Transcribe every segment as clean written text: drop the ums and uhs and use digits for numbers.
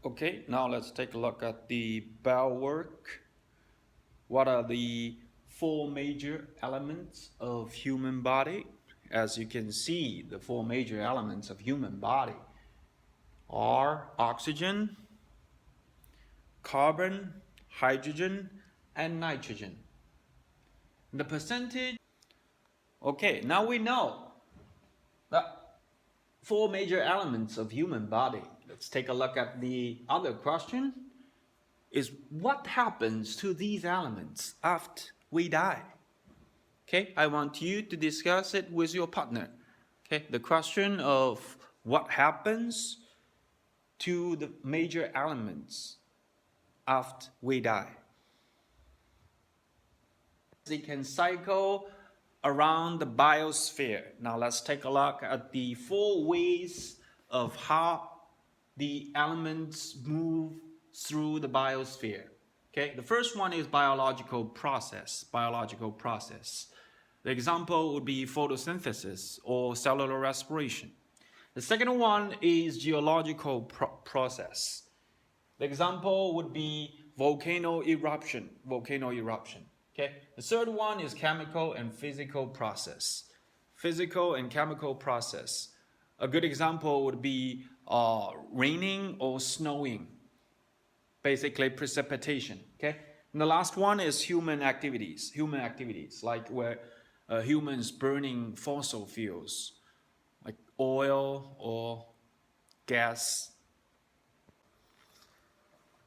Okay, now let's take a look at the bowel work. What are the four major elements of human body? As you can see, the four major elements of human body are oxygen, carbon, hydrogen, and nitrogen. The percentage. Okay, now we know the four major elements of human body. Let's take a look at the other question. Is what happens to these elements after we die? Okay, I want you to discuss it with your partner. Okay, the question of what happens to the major elements after we die. They can cycle around the biosphere. Now let's take a look at the four ways of how the elements move through the biosphere. Okay, the first one is biological process. The example would be photosynthesis or cellular respiration. The second one is geological process. The example would be volcano eruption. Okay. The third one is chemical and physical process. A good example would be raining or snowing. Basically precipitation. Okay. And the last one is human activities, like where humans burning fossil fuels, like oil or gas.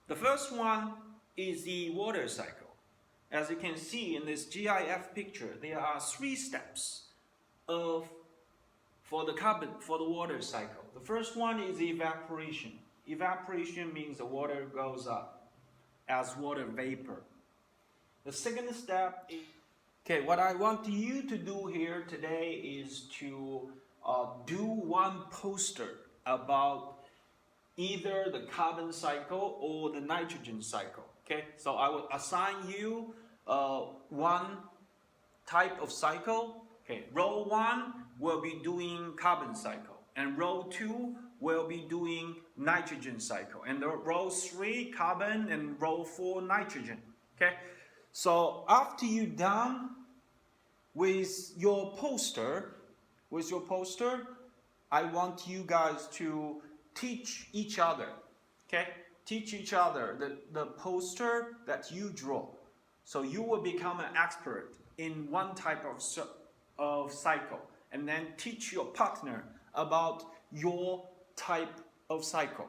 The first one is the water cycle. As you can see in this GIF picture, there are 3 steps for the water cycle. The first one is evaporation. Evaporation means the water goes up as water vapor. The second step is, okay, what I want you to do here today is to do one poster about either the carbon cycle or the nitrogen cycle. Okay, so I will assign you one type of cycle. Okay, row 1 will be doing carbon cycle, and row 2 will be doing nitrogen cycle, and the row 3 carbon, and row 4 nitrogen. Okay, so after you're done with your poster, I want you guys to teach each other. Okay, teach each other the poster that you draw. So you will become an expert in one type of cycle, and then teach your partner about your type of cycle.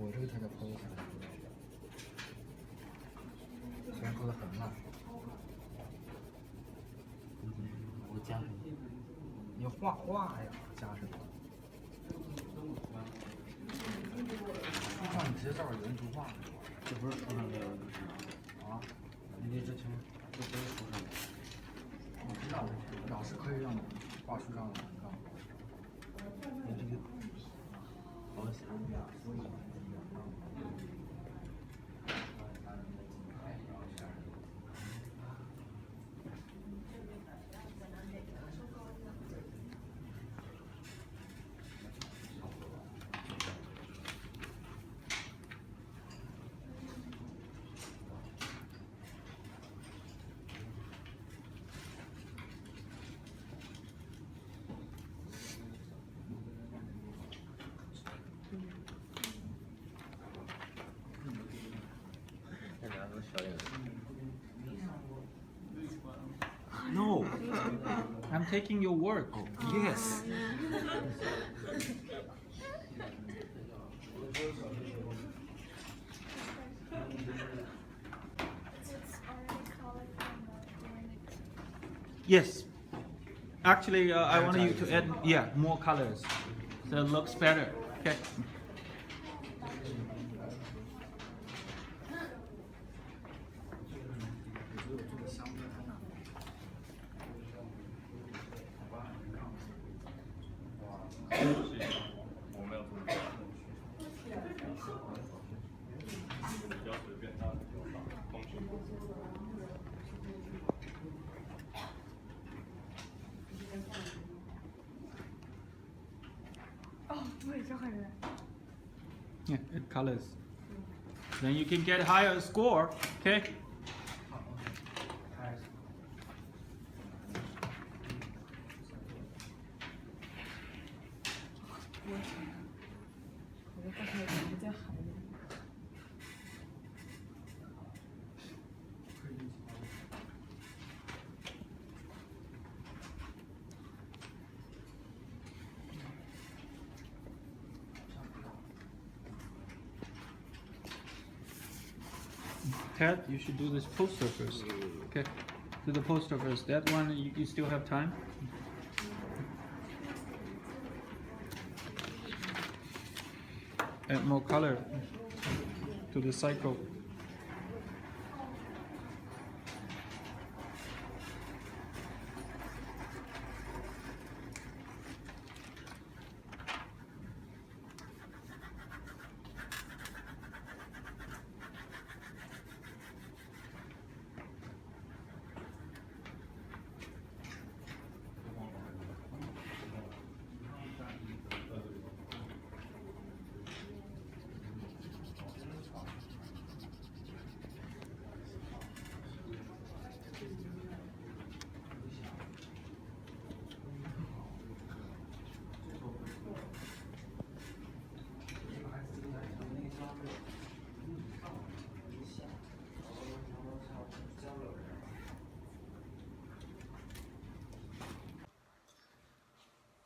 我这个才叫剖的，虽然剖的很慢。我加上去，你要画画呀，加上去。你直接照着原图画的，这不是书上的啊？你这全这不是书上的。我知道，老师可以让画书上的，你知道吗？你这个好想呀，所以。No, I'm taking your work. Yes. Yes. Actually, I want you to add more colors, so it looks better. Okay. Yeah, it colors. Then you can get higher score. Okay. 好，开始。我就发现我们家孩子。Ted, you should do this poster first. Okay. Do the poster first. That one, you still have time. Add more color to the cycle.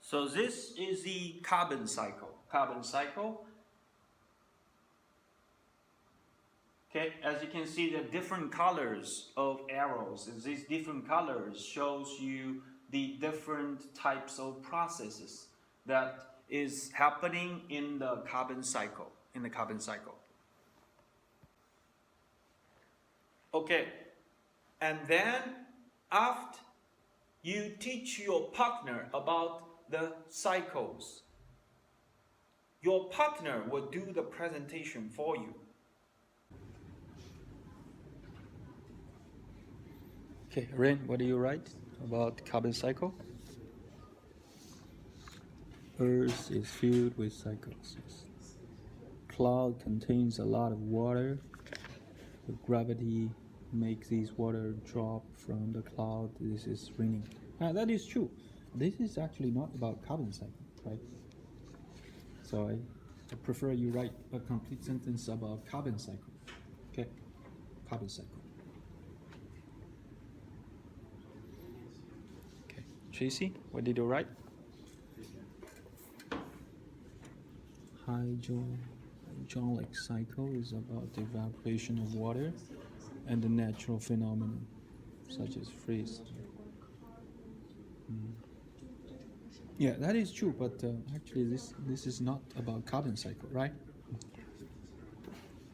So this is the carbon cycle. Carbon cycle. Okay, as you can see, the different colors of arrows. And these different colors shows you the different types of processes that is happening in the carbon cycle. Okay, and then after you teach your partner about the cycles, your partner will do the presentation for you. Okay, Ren, what do you write about carbon cycle? Earth is filled with cycles. Cloud contains a lot of water. The gravity makes this water drop from the cloud. This is raining. That is true. This is actually not about carbon cycle, right? So I prefer you write a complete sentence about carbon cycle. Okay, carbon cycle. Okay, Tracy, what did you write? Hydraulic cycle is about the evaporation of water and the natural phenomenon such as freeze. Yeah, that is true, but actually this is not about carbon cycle, right?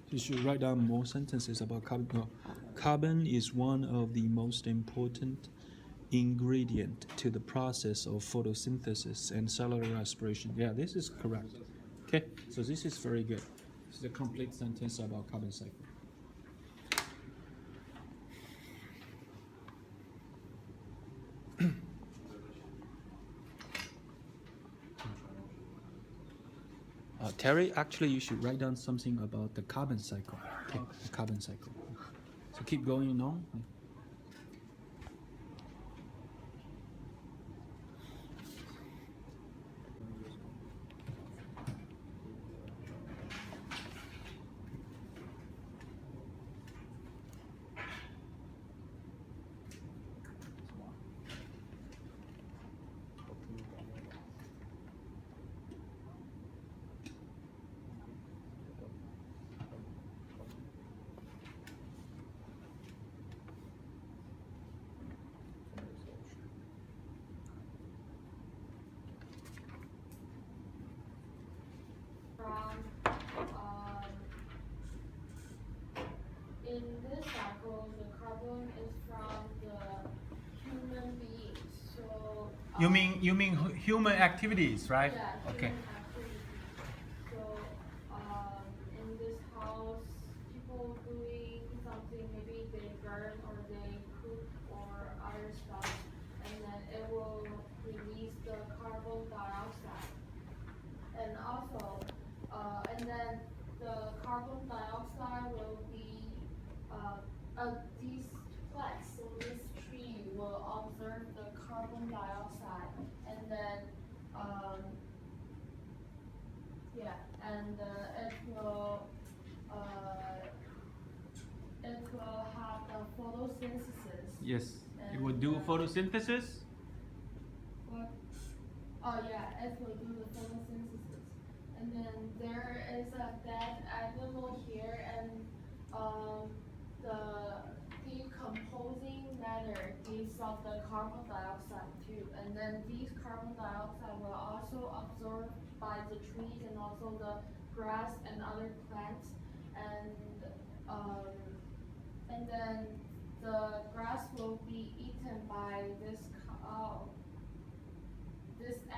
You should write down more sentences about carbon. No, carbon is one of the most important ingredient to the process of photosynthesis and cellular respiration. Yeah, this is correct. Okay, so this is very good. This is a complete sentence about carbon cycle. Terry, actually you should write down something about the carbon cycle. Okay, the carbon cycle. So keep going on. In this cycle, the carbon is from the human beings. So You mean human activities, right? yeah, Okay. human activity. So in this house, people doing something, maybe they burn or they cook or other stuff, and then it will release the carbon dioxide. And and also, and then the carbon dioxide will be, these plants, so this tree will absorb the carbon dioxide, and then, yeah, and it will have the photosynthesis. Yes, it And, will do photosynthesis. What? Oh yeah, it will do the photosynthesis. And then there is a dead animal here, and the decomposing matter gives off the carbon dioxide too. And then these carbon dioxide will also absorbed by the trees and also the grass and other plants. And then the grass will be eaten by this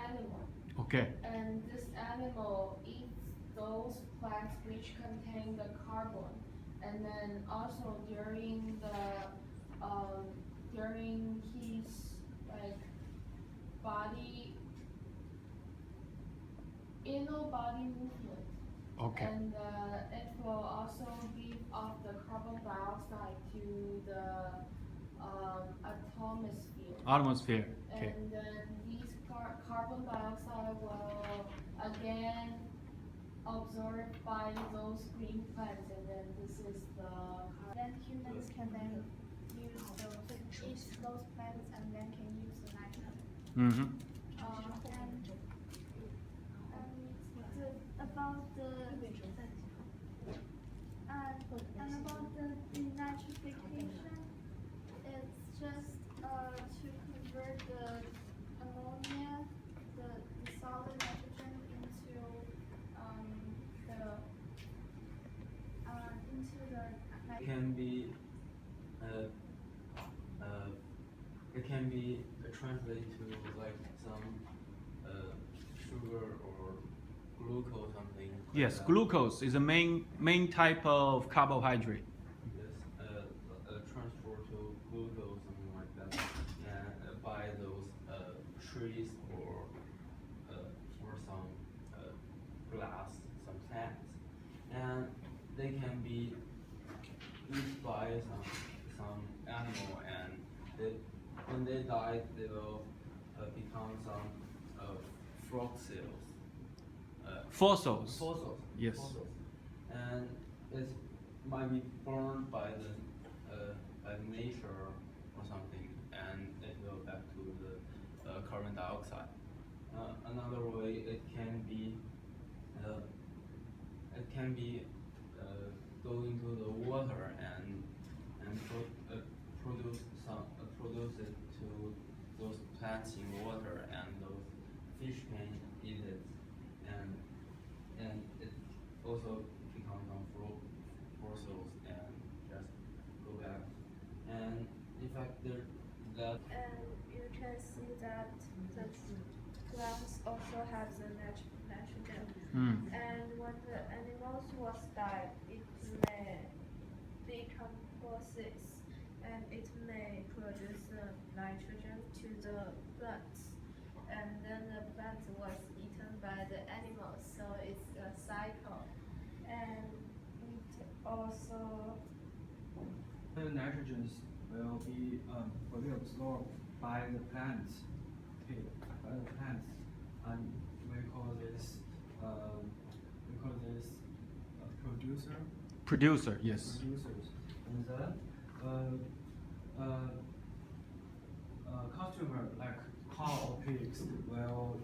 animal. Okay. And this animal eats those plants which contain the carbon. And then also during his like body inner body movement. Okay. And it will also give off the carbon dioxide to the atmosphere. Atmosphere. Okay. And then these carbon dioxide will again absorbed by those green plants, and then this is the. Then humans can then use eat those plants and then can use the nitrogen. Mm-hmm. About the and about the denitrification, it's just to convert the ammonia, the solid nitrogen into It can be it can be translated to like some sugar or glucose something. Yes, like that. glucose is a main type of carbohydrate. Yes, transfer to glucose something like that, and by those trees or some glass, some plants, and they can be eaten by some animal, and when they die, they will become some fossils. Fossils. Fossils. Yes. Fossils. And it might be burned by nature or something, and it will back to the carbon dioxide. Another way it can be go into the water and produce it to those plants in water, and those fish can eat it, and it also becomes some fossils and just go back. And in fact, that. And you can see that the plants also have the nitrogen. And when the animals was died, it may decompose and it may produce nitrogen to the plants. And then the plant was eaten by the animals, so it's a cycle. And it also The nitrogens will be absorbed by the plants. Okay, by the plants, and we call this producer. Producer, yes. Producers, and then customer like cow or pigs will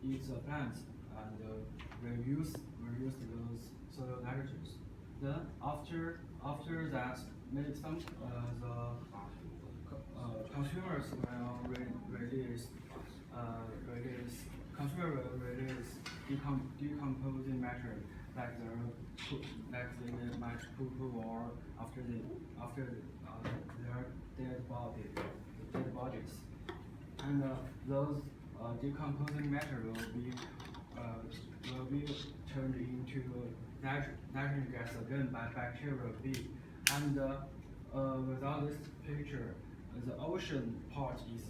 eat the plants and reuse those soil nitrogens. Then after that, maybe some the consumers will release decomposing matter like they might poo or after their dead bodies, and those decomposing matter will be turned into nitrogen gas again by bacterial bee. And without this picture, the ocean part is